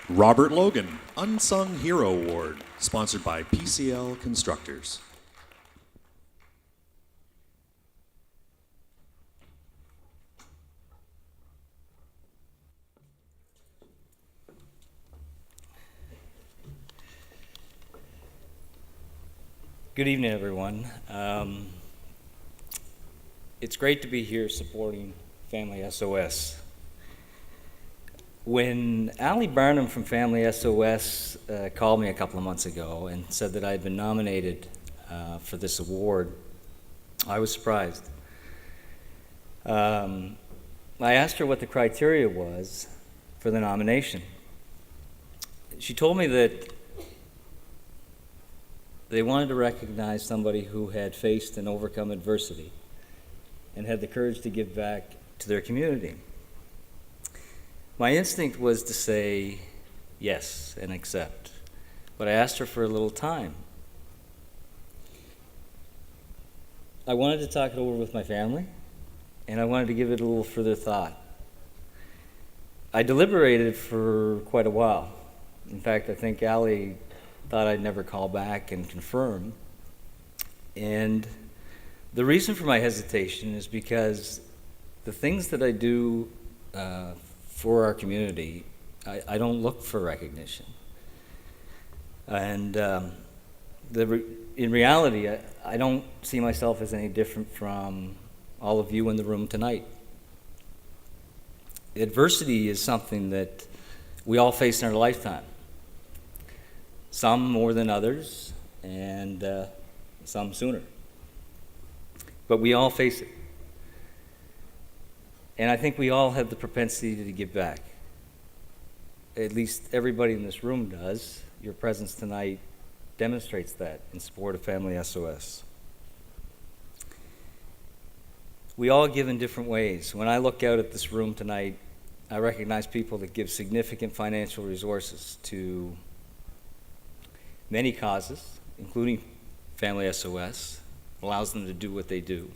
Robert Logan, Unsung Hero Award, sponsored by PCL Constructors. Good evening, everyone. It's great to be here supporting Family SOS. When Allie Barnum from Family SOS called me a couple of months ago and said that I'd been nominated for this award, I was surprised. I asked her what the criteria was for the nomination. She told me that they wanted to recognize somebody who had faced and overcome adversity and had the courage to give back to their community. My instinct was to say yes and accept, but I asked her for a little time. I wanted to talk it over with my family, and I wanted to give it a little further thought. I deliberated for quite a while. In fact, I think Allie thought I'd never call back and confirm. And the reason for my hesitation is because the things that I do for our community, I don't look for recognition. And in reality, I don't see myself as any different from all of you in the room tonight. Adversity is something that we all face in our lifetime. Some more than others, and some sooner. But we all face it. And I think we all have the propensity to give back. At least everybody in this room does. Your presence tonight demonstrates that in support of Family SOS. We all give in different ways. When I look out at this room tonight, I recognize people that give significant financial resources to many causes, including Family SOS, allows them to do what they do.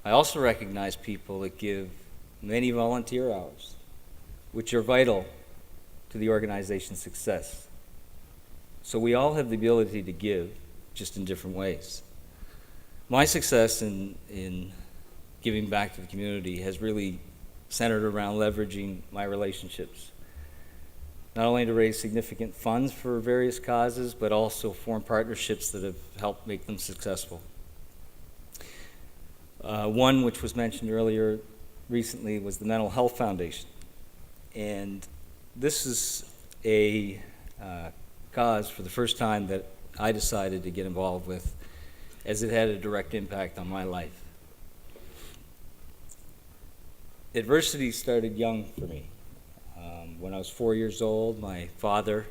I also recognize people that give many volunteer hours, which are vital to the organization's success. So we all have the ability to give, just in different ways. My success in giving back to the community has really centered around leveraging my relationships, not only to raise significant funds for various causes, but also form partnerships that have helped make them successful. One which was mentioned earlier recently was the Mental Health Foundation. And this is a cause for the first time that I decided to get involved with, as it had a direct impact on my life. Adversity started young for me. When I was 4 years old, my father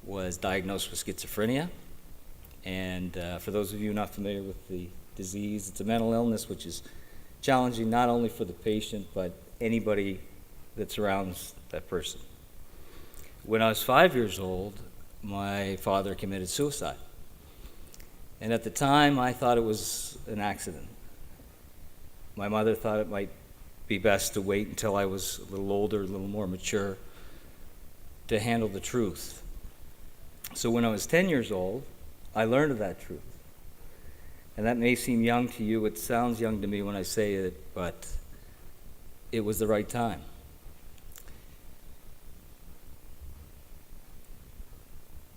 was diagnosed with schizophrenia. And for those of you not familiar with the disease, it's a mental illness which is challenging not only for the patient, but anybody that surrounds that person. When I was 5 years old, my father committed suicide. And at the time, I thought it was an accident. My mother thought it might be best to wait until I was a little older, a little more mature, to handle the truth. So when I was 10 years old, I learned of that truth. And that may seem young to you, it sounds young to me when I say it, but it was the right time.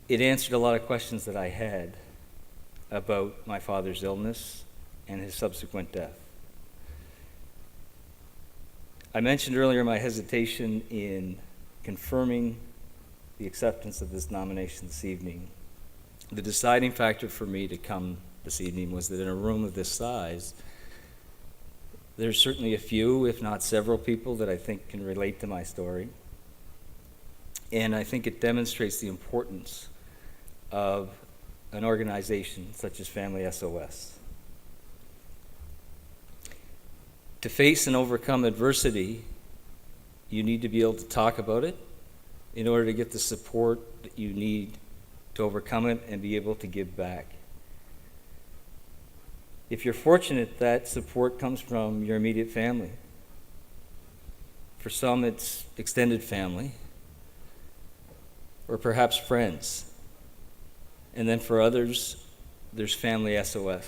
It answered a lot of questions that I had about my father's illness and his subsequent death. I mentioned earlier my hesitation in confirming the acceptance of this nomination this evening. The deciding factor for me to come this evening was that in a room of this size, there's certainly a few, if not several people that I think can relate to my story. And I think it demonstrates the importance of an organization such as Family SOS. To face and overcome adversity, you need to be able to talk about it in order to get the support that you need to overcome it and be able to give back. If you're fortunate, that support comes from your immediate family. For some, it's extended family. or perhaps friends. And then for others, there's Family SOS.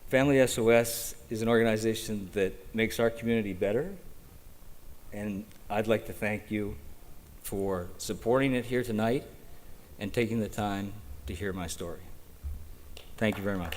Family SOS is an organization that makes our community better, and I'd like to thank you for supporting it here tonight and taking the time to hear my story. Thank you very much.